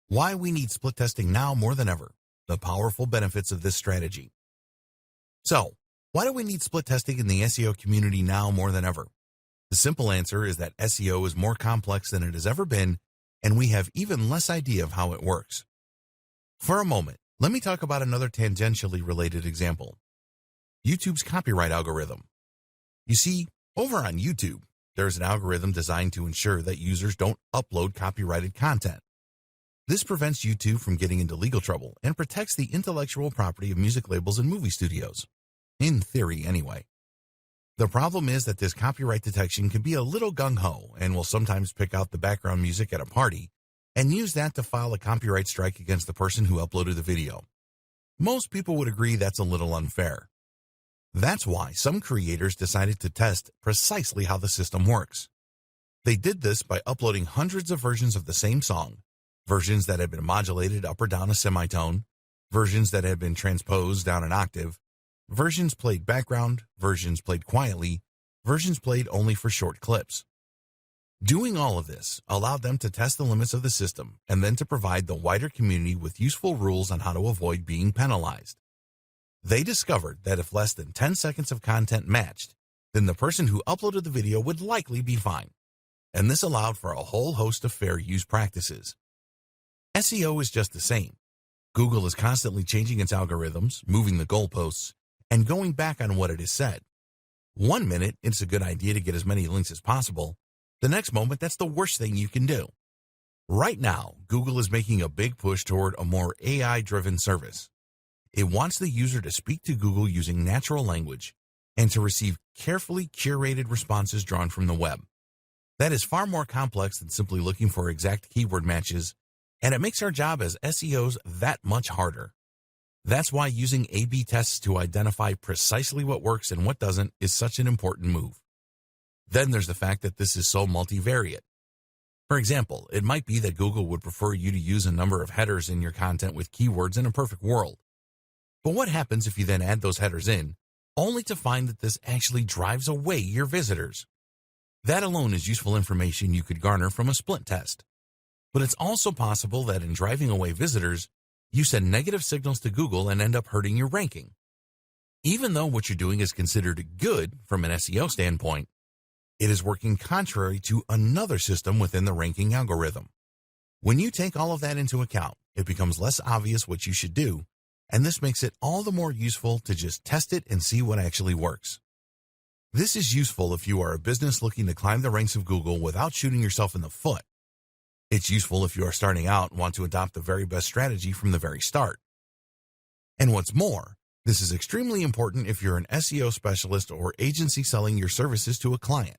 Why we need split testing now more than ever. The powerful benefits of this strategy. So, why do we need split testing in the SEO community now more than ever? The simple answer is that SEO is more complex than it has ever been, and we have even less idea of how it works. For a moment, let me talk about another tangentially related example. YouTube's copyright algorithm. You see, over on YouTube, there's an algorithm designed to ensure that users don't upload copyrighted content. This prevents YouTube from getting into legal trouble and protects the intellectual property of music labels and movie studios. In theory, anyway. The problem is that this copyright detection can be a little gung-ho and will sometimes pick out the background music at a party and use that to file a copyright strike against the person who uploaded the video. Most people would agree that's a little unfair. That's why some creators decided to test precisely how the system works. They did this by uploading hundreds of versions of the same song, versions that had been modulated up or down a semitone, versions that had been transposed down an octave, versions played background, versions played quietly, versions played only for short clips. Doing all of this allowed them to test the limits of the system and then to provide the wider community with useful rules on how to avoid being penalized. They discovered that if less than 10 seconds of content matched, then the person who uploaded the video would likely be fine. And this allowed for a whole host of fair use practices. SEO is just the same. Google is constantly changing its algorithms, moving the goalposts, and going back on what it has said. One minute, it's a good idea to get as many links as possible. The next moment, that's the worst thing you can do. Right now, Google is making a big push toward a more AI-driven service. It wants the user to speak to Google using natural language and to receive carefully curated responses drawn from the web. That is far more complex than simply looking for exact keyword matches, and it makes our job as SEOs that much harder. That's why using A/B tests to identify precisely what works and what doesn't is such an important move. Then there's the fact that this is so multivariate. For example, it might be that Google would prefer you to use a number of headers in your content with keywords in a perfect world. But what happens if you then add those headers in, only to find that this actually drives away your visitors? That alone is useful information you could garner from a split test. But it's also possible that in driving away visitors, you send negative signals to Google and end up hurting your ranking. Even though what you're doing is considered good from an SEO standpoint, it is working contrary to another system within the ranking algorithm. When you take all of that into account, it becomes less obvious what you should do, and this makes it all the more useful to just test it and see what actually works. This is useful if you are a business looking to climb the ranks of Google without shooting yourself in the foot. It's useful if you are starting out and want to adopt the very best strategy from the very start. And what's more, this is extremely important if you're an SEO specialist or agency selling your services to a client.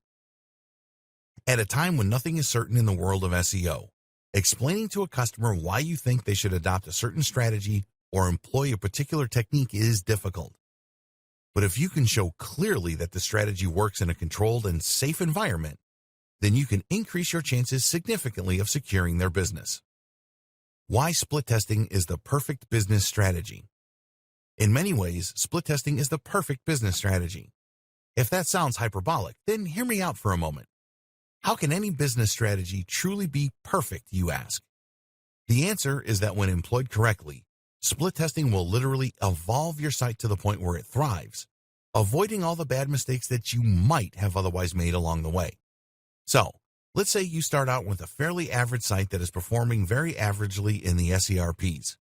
At a time when nothing is certain in the world of SEO, explaining to a customer why you think they should adopt a certain strategy or employ a particular technique is difficult. But if you can show clearly that the strategy works in a controlled and safe environment, then you can increase your chances significantly of securing their business. Why split testing is the perfect business strategy. In many ways, split testing is the perfect business strategy. If that sounds hyperbolic, then hear me out for a moment. How can any business strategy truly be perfect, you ask? The answer is that when employed correctly, split testing will literally evolve your site to the point where it thrives, avoiding all the bad mistakes that you might have otherwise made along the way. So, let's say you start out with a fairly average site that is performing very averagely in the SERPs.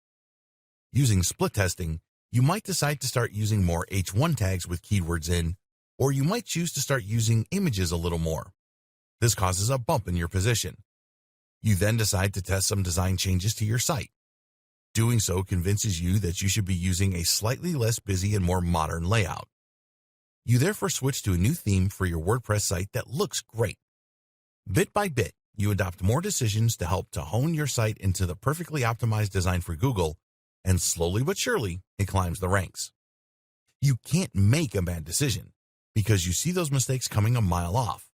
Using split testing, you might decide to start using more H1 tags with keywords in, or you might choose to start using images a little more. This causes a bump in your position. You then decide to test some design changes to your site. Doing so convinces you that you should be using a slightly less busy and more modern layout. You therefore switch to a new theme for your WordPress site that looks great. Bit by bit, you adopt more decisions to help to hone your site into the perfectly optimized design for Google, and slowly but surely, it climbs the ranks. You can't make a bad decision because you see those mistakes coming a mile off.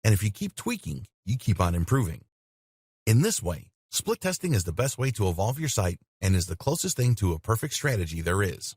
And if you keep tweaking, you keep on improving. In this way, split testing is the best way to evolve your site and is the closest thing to a perfect strategy there is.